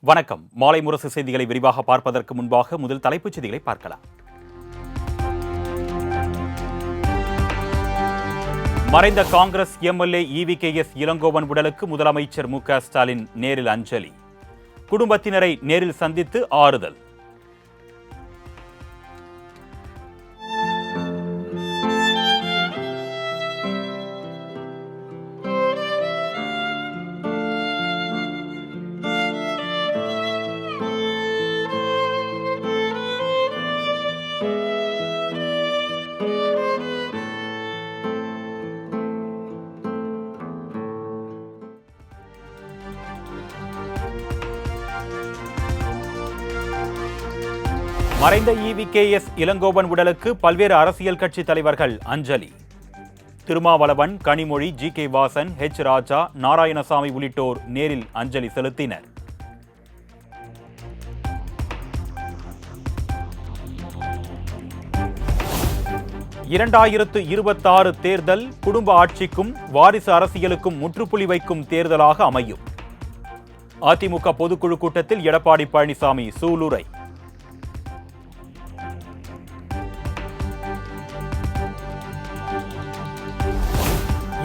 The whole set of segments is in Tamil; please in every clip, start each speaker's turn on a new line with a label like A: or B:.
A: வணக்கம். மாலை முரசு செய்திகளை விரிவாக பார்ப்பதற்கு முன்பாக முதல் தலைப்புச் செய்திகளை பார்க்கலாம். மறைந்த காங்கிரஸ் எம்எல்ஏ EVKS இளங்கோவன் உடலுக்கு முதலமைச்சர் மு.க. ஸ்டாலின் நேரில் அஞ்சலி. குடும்பத்தினரை நேரில் சந்தித்து ஆறுதல். மறைந்த EVKS இளங்கோவன் உடலுக்கு பல்வேறு அரசியல் கட்சி தலைவர்கள் அஞ்சலி. திருமாவளவன், கனிமொழி, G.K. வாசன், H. ராஜா, நாராயணசாமி உள்ளிட்டோர் நேரில் அஞ்சலி செலுத்தினர். (2026) தேர்தல் குடும்ப ஆட்சிக்கும் வாரிசு அரசியலுக்கும் முற்றுப்புள்ளி வைக்கும் தேர்தலாக அமையும். அதிமுக பொதுக்குழு கூட்டத்தில் எடப்பாடி பழனிசாமி சூளுரை.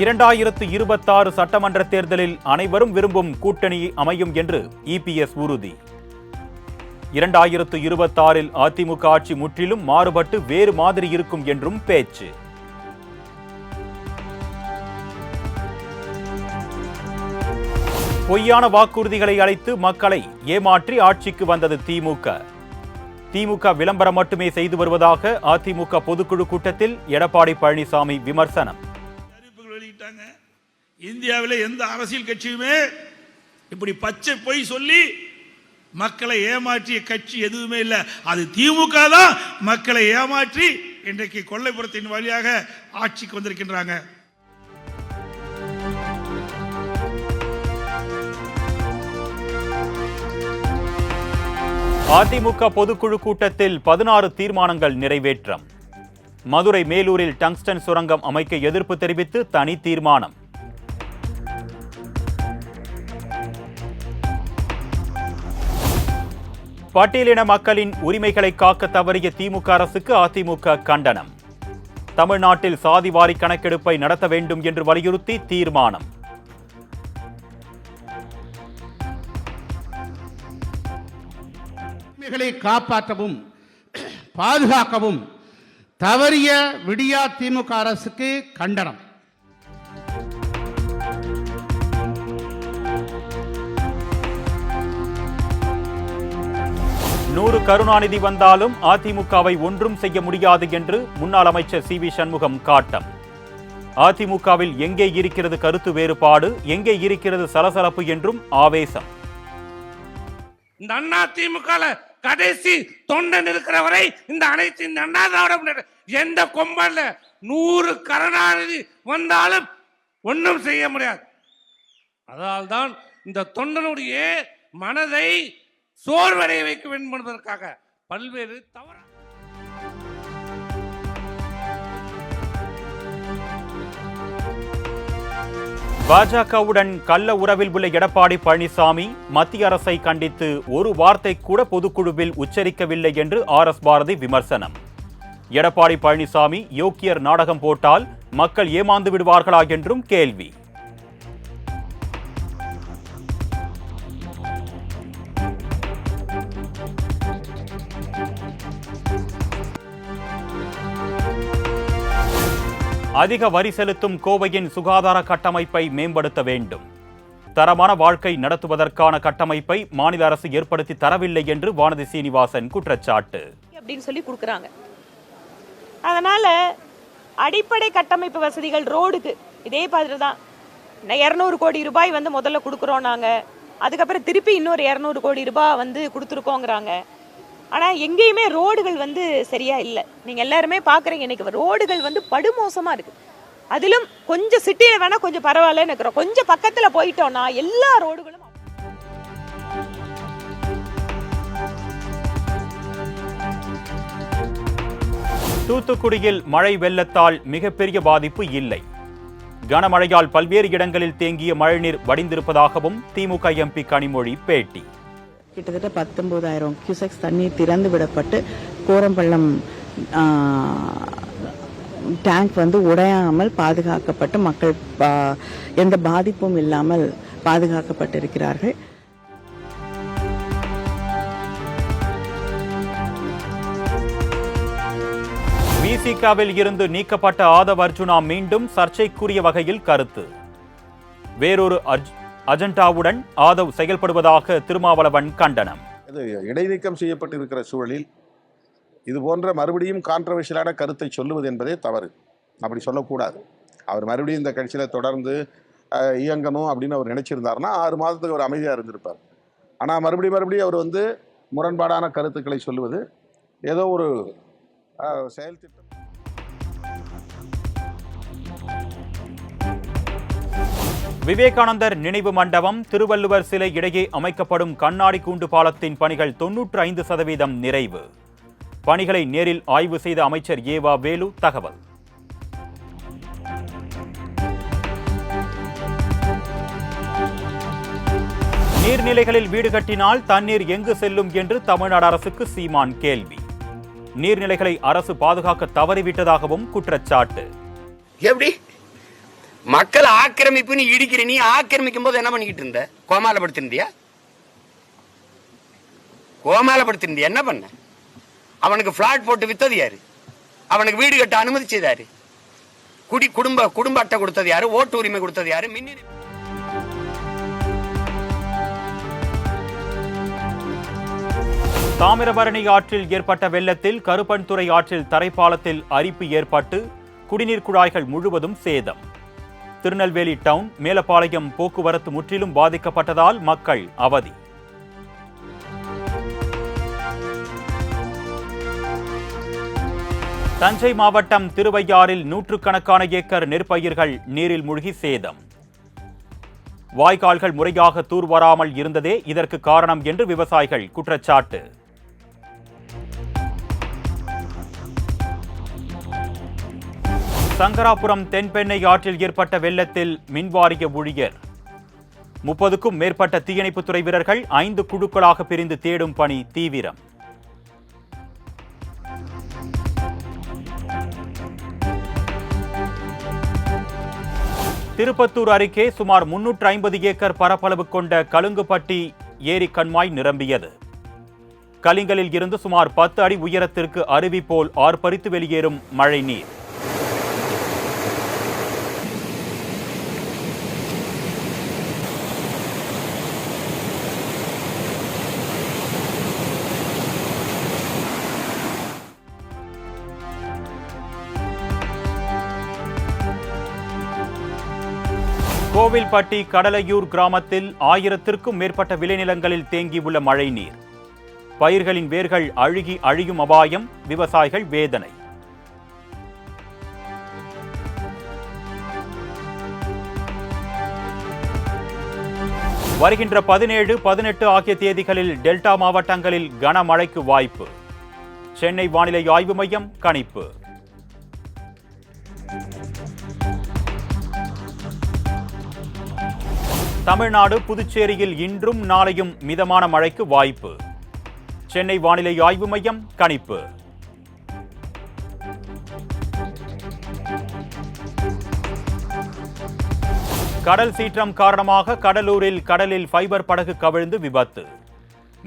A: (2026) சட்டமன்ற தேர்தலில் அனைவரும் விரும்பும் கூட்டணி அமையும் என்று EPS உறுதி. 2026 அதிமுக ஆட்சி முற்றிலும் மாறுபட்டு வேறு மாதிரி இருக்கும் என்றும் பேச்சு. பொய்யான வாக்குறுதிகளை அளித்து மக்களை ஏமாற்றி ஆட்சிக்கு வந்தது திமுக. திமுக விளம்பரம் மட்டுமே செய்து வருவதாக அதிமுக பொதுக்குழு கூட்டத்தில் எடப்பாடி பழனிசாமி விமர்சனம்.
B: இந்தியாவில் எந்த அரசியல் கட்சியுமே இப்படி பச்சை பொய் சொல்லி மக்களை ஏமாற்றிய கட்சி எதுவுமே இல்லை. அது திமுக தான் மக்களை ஏமாற்றி இன்றைக்கு கொல்லைப்புறத்தின் வழியாக ஆட்சிக்கு வந்திருக்கின்றாங்க.
A: அதிமுக பொதுக்குழு கூட்டத்தில் 16 தீர்மானங்கள் நிறைவேற்றம். மதுரை மேலூரில் டங்ஸ்டன் சுரங்கம் அமைக்க எதிர்ப்பு தெரிவித்து தனி தீர்மானம். பட்டியலின மக்களின் உரிமைகளை காக்க தவறிய திமுக அரசுக்கு அதிமுக கண்டனம். தமிழ்நாட்டில் சாதிவாரி கணக்கெடுப்பை நடத்த வேண்டும் என்று வலியுறுத்தி தீர்மானம்.
C: உரிமைகளை காப்பாற்றவும் பாதுகாக்கவும் தவறிய விடியா திமுக அரசுக்கு கண்டனம்.
A: நூறு கருணாநிதி வந்தாலும் அதிமுகவை ஒன்றும் செய்ய முடியாது என்று முன்னாள் அமைச்சர் CV சண்முகம் காட்டம். அதிமுகவில் எங்கே இருக்கிறது கருத்து வேறுபாடு, எங்கே இருக்கிறது சலசலப்பு என்றும் ஆவேசம்.
D: இந்த அண்ணா திமுக கடைசி தொண்டன் இருக்கிறவரை இந்த அனைத்து இந்த அண்ணா திராவிட எந்த கொம்பல்ல 100 கருணாநிதி வந்தாலும் ஒன்றும் செய்ய முடியாது. அதனால்தான் இந்த தொண்டனுடைய மனதை சோர்வடைய வைக்க வேண்டும் என்பதற்காக பல்வேறு தவறு.
A: பாஜகவுடன் கள்ள உறவில் உள்ள எடப்பாடி பழனிசாமி மத்திய அரசை கண்டித்து ஒரு வார்த்தை கூட பொதுக்குழுவில் உச்சரிக்கவில்லை என்று RS பாரதி விமர்சனம். எடப்பாடி பழனிசாமி யோக்கியர் நாடகம் போட்டால் மக்கள் ஏமாந்து விடுவார்களா என்றும் கேள்வி. அதிக வரி செலுத்தும் கோவையின் சுகாதார கட்டமைப்பை மேம்படுத்த வேண்டும். தரமான வாழ்க்கை நடத்துவதற்கான கட்டமைப்பை மாநில அரசு ஏற்படுத்தி தரவில்லை என்று வானதி சீனிவாசன் குற்றச்சாட்டு.
E: அப்படின்னு சொல்லி கொடுக்குறாங்க. அதனால அடிப்படை கட்டமைப்பு வசதிகள் ரோடுக்கு இதே மாதிரி தான் 200 கோடி ரூபாய் வந்து முதல்ல கொடுக்குறோம் நாங்கள். அதுக்கப்புறம் திருப்பி இன்னொரு 200 கோடி ரூபாய் வந்து கொடுத்துருக்கோங்கிறாங்க. ஆனால் எங்கேயுமே ரோடுகள் வந்து சரியா இல்லை. நீங்கள் எல்லாருமே பார்க்குறீங்க, இன்னைக்கு ரோடுகள் வந்து படுமோசமாக இருக்குது. அதிலும் கொஞ்சம் சிட்டியை வேணால் கொஞ்சம் பரவாயில்லன்னு இருக்கிறோம். கொஞ்சம் பக்கத்தில் போயிட்டோம்னா எல்லா ரோடுகளும்.
A: தூத்துக்குடியில் மழை வெள்ளத்தால் மிகப்பெரிய பாதிப்பு இல்லை. கனமழையால் பல்வேறு இடங்களில் தேங்கிய மழைநீர் வடிந்திருப்பதாகவும் திமுக MP கனிமொழி பேட்டி.
F: கிட்டத்தட்ட 19,000 கியூசெக்ஸ் தண்ணீர் திறந்து விடப்பட்டு கோரம்பள்ளம் டேங்க் வந்து உடையாமல் பாதுகாக்கப்பட்டு மக்கள் எந்த பாதிப்பும் இல்லாமல் பாதுகாக்கப்பட்டிருக்கிறார்கள்.
A: விசிகாவில் இருந்து நீக்கப்பட்ட ஆதவ் அர்ஜுனா மீண்டும் சர்ச்சைக்குரிய வகையில் கருத்து. வேறொரு அஜெண்டாவுடன் ஆதவ் செயல்படுவதாக திருமாவளவன் கண்டனம்.
G: இடைநீக்கம் செய்யப்பட்டிருக்கிற சூழலில் இது போன்ற மறுபடியும் கான்ட்ரவர்ஷியலான கருத்தை சொல்லுவது என்பதே தவறு. அப்படி சொல்லக்கூடாது. அவர் மறுபடியும் இந்த கட்சியில் தொடர்ந்து இயங்கணும் அப்படின்னு அவர் நினைச்சிருந்தாருன்னா 6 மாதத்துக்கு அவர் அமைதியாக இருந்திருப்பார். ஆனால் மறுபடியும் அவர் வந்து முரண்பாடான கருத்துக்களை சொல்லுவது ஏதோ ஒரு செயல் திட்டம்.
A: விவேகானந்தர் நினைவு மண்டபம் திருவள்ளுவர் சிலை இடையே அமைக்கப்படும் கண்ணாடி கூண்டு பாலத்தின் பணிகள் 95% நிறைவு. பணிகளை நேரில் ஆய்வு செய்த அமைச்சர் ஏவா வேலு தகவல். நீர்நிலைகளில் வீடு கட்டினால் தண்ணீர் எங்கு செல்லும் என்று தமிழ்நாடு அரசுக்கு சீமான் கேள்வி. நீர்நிலைகளை அரசு பாதுகாக்க தவறிவிட்டதாகவும் குற்றச்சாட்டு.
H: எப்படி மக்கள் ஆக்கிரமிப்புன்னு இடிக்கிற நீ ஆக்கிரமிக்கும் போது என்ன பண்ணிக்கிட்டு இருந்த? கோமாலப்படுத்திருந்தியா என்ன பண்ண? அவனுக்கு பிளாட் போட்டு வித்தது யாரு? அவனுக்கு வீடு கட்ட அனுமதிச்சது யாரு? குடும்ப அட்டை கொடுத்தது யாரு? ஓட்டு உரிமை கொடுத்தது யாரு?
A: தாமிரபரணி ஆற்றில் ஏற்பட்ட வெள்ளத்தில் கருப்பன்துறை ஆற்றில் தரைப்பாலத்தில் அரிப்பு ஏற்பட்டு குடிநீர் குழாய்கள் முழுவதும் சேதம். திருநெல்வேலி டவுன் மேலப்பாளையம் போக்குவரத்து முற்றிலும் பாதிக்கப்பட்டதால் மக்கள் அவதி. தஞ்சை மாவட்டம் திருவையாறில் 100கணக்கான ஏக்கர் நெற்பயிர்கள் நீரில் மூழ்கி சேதம். வாய்க்கால்கள் முறையாக தூர்வாராமல் இருந்ததே இதற்கு காரணம் என்று விவசாயிகள் குற்றச்சாட்டு. சங்கராபுரம் தென்பெண்ணை ஆற்றில் ஏற்பட்ட வெள்ளத்தில் மின்வாரிய ஊழியர் 30க்கும் மேற்பட்ட தீயணைப்புத்துறை வீரர்கள் 5 குழுக்களாக பிரிந்து தேடும் பணி தீவிரம். திருப்பத்தூர் அருகே சுமார் 350 ஏக்கர் பரப்பளவு கொண்ட கலுங்குப்பட்டி ஏரி கண்மாய் நிரம்பியது. கலிங்கலில் இருந்து சுமார் 10 அடி உயரத்திற்கு அருவி போல் ஆர்ப்பரித்து வெளியேறும் மழை நீர். கோவில்பட்டி கடலையூர் கிராமத்தில் 1000க்கும் மேற்பட்ட விளைநிலங்களில் தேங்கியுள்ள மழைநீர். பயிர்களின் வேர்கள் அழுகி அழியும் அபாயம், விவசாயிகள் வேதனை. வருகின்ற 17, 18 ஆகிய தேதிகளில் டெல்டா மாவட்டங்களில் கனமழைக்கு வாய்ப்பு. சென்னை வானிலை ஆய்வு மையம் கணிப்பு. தமிழ்நாடு புதுச்சேரியில் இன்றும் நாளையும் மிதமான மழைக்கு வாய்ப்பு. சென்னை வானிலை ஆய்வு மையம் கணிப்பு. கடல் சீற்றம் காரணமாக கடலூரில் கடலில் ஃபைபர் படகு கவிழ்ந்து விபத்து.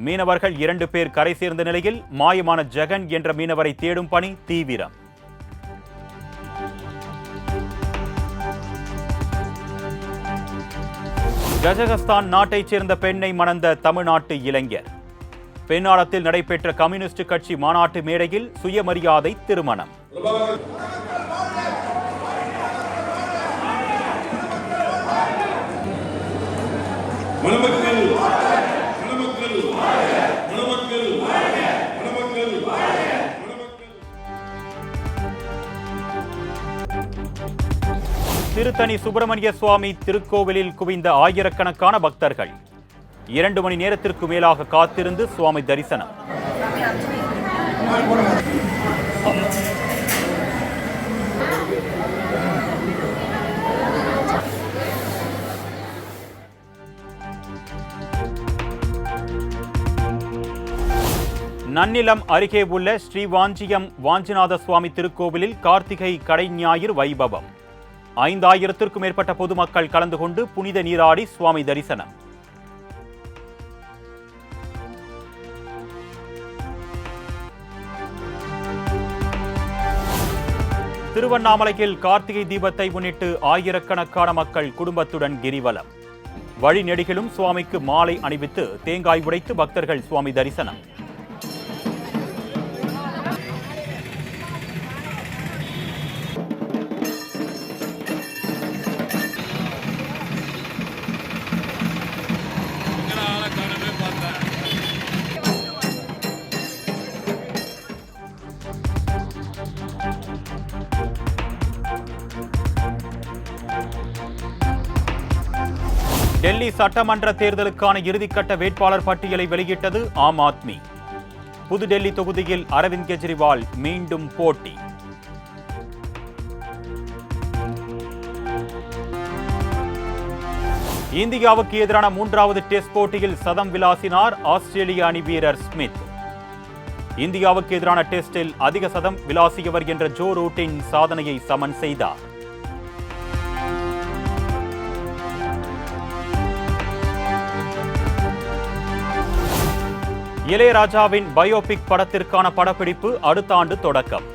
A: மீனவர்கள் 2 பேர் கரை சேர்ந்த நிலையில் மாயமான ஜெகன் என்ற மீனவரை தேடும் பணி தீவிரம். கஜகஸ்தான் நாட்டைச் சேர்ந்த பெண்ணை மணந்த தமிழ்நாட்டு இளைஞர். பெண்ணாளத்தில் நடைபெற்ற கம்யூனிஸ்ட் கட்சி மாநாட்டு மேடையில் சுயமரியாதை திருமணம். திருத்தணி சுப்பிரமணிய சுவாமி திருக்கோவிலில் குவிந்த ஆயிரக்கணக்கான பக்தர்கள் 2 மணி நேரத்திற்கு மேலாக காத்திருந்து சுவாமி தரிசனம். நன்னிலம் அருகே உள்ள ஸ்ரீவாஞ்சியம் வாஞ்சிநாத சுவாமி திருக்கோவிலில் கார்த்திகை கடை ஞாயிறு வைபவம். 5000த்திற்கும் மேற்பட்ட பொதுமக்கள் கலந்து கொண்டு புனித நீராடி சுவாமி தரிசனம். திருவண்ணாமலையில் கார்த்திகை தீபத்தை முன்னிட்டு ஆயிரக்கணக்கான மக்கள் குடும்பத்துடன் கிரிவலம். வழிநெடுகிலும் சுவாமிக்கு மாலை அணிவித்து தேங்காய் உடைத்து பக்தர்கள் சுவாமி தரிசனம். டெல்லி சட்டமன்ற தேர்தலுக்கான இறுதிக்கட்ட வேட்பாளர் பட்டியலை வெளியிட்டது ஆம் ஆத்மி. புதுடெல்லி தொகுதியில் அரவிந்த் கெஜ்ரிவால் மீண்டும் போட்டி. இந்தியாவுக்கு எதிரான 3வது டெஸ்ட் போட்டியில் சதம் விளாசினார் ஆஸ்திரேலிய அணி வீரர் ஸ்மித். இந்தியாவுக்கு எதிரான டெஸ்டில் அதிக சதம் விளாசியவர் என்ற ஜோ ரூட்டின் சாதனையை சமன் செய்தார். இளையராஜாவின் பயோபிக் படத்திற்கான படப்பிடிப்பு அடுத்த ஆண்டு தொடக்கம்.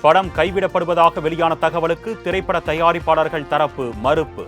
A: படம் கைவிடப்படுவதாக வெளியான தகவலுக்கு திரைப்பட தயாரிப்பாளர்கள் தரப்பு மறுப்பு.